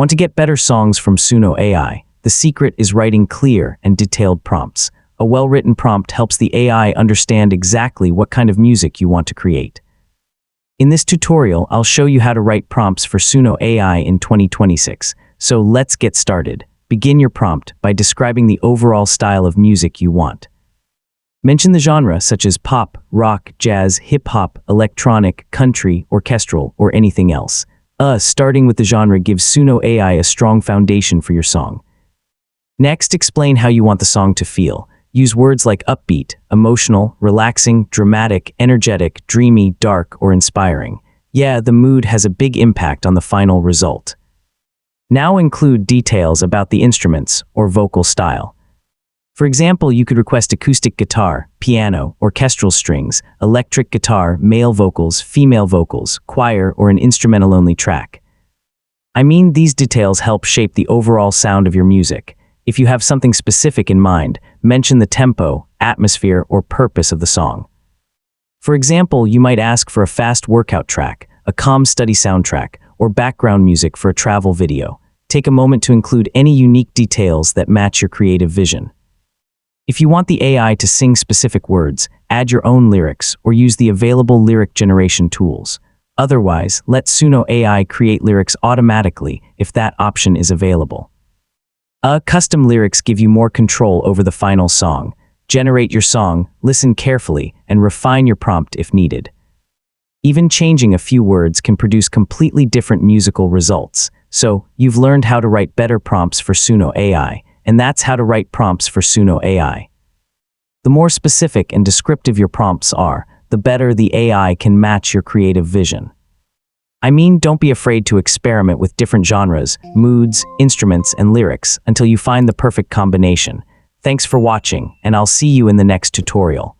Want to get better songs from Suno AI? The secret is writing clear and detailed prompts. A well-written prompt helps the AI understand exactly what kind of music you want to create. In this tutorial, I'll show you how to write prompts for Suno AI in 2026. So let's get started. Begin your prompt by describing the overall style of music you want. Mention the genre such as pop, rock, jazz, hip-hop, electronic, country, orchestral, or anything else. Starting with the genre gives Suno AI a strong foundation for your song. Next, explain how you want the song to feel. Use words like upbeat, emotional, relaxing, dramatic, energetic, dreamy, dark, or inspiring. Yeah, the mood has a big impact on the final result. Now include details about the instruments or vocal style. For example, you could request acoustic guitar, piano, orchestral strings, electric guitar, male vocals, female vocals, choir, or an instrumental-only track. These details help shape the overall sound of your music. If you have something specific in mind, mention the tempo, atmosphere, or purpose of the song. For example, you might ask for a fast workout track, a calm study soundtrack, or background music for a travel video. Take a moment to include any unique details that match your creative vision. If you want the AI to sing specific words, add your own lyrics or use the available lyric generation tools. Otherwise, let Suno AI create lyrics automatically if that option is available. Custom lyrics give you more control over the final song. Generate your song, listen carefully, and refine your prompt if needed. Even changing a few words can produce completely different musical results. So, you've learned how to write better prompts for Suno AI. And that's how to write prompts for Suno AI. The more specific and descriptive your prompts are, the better the AI can match your creative vision. Don't be afraid to experiment with different genres, moods, instruments, and lyrics until you find the perfect combination. Thanks for watching, and I'll see you in the next tutorial.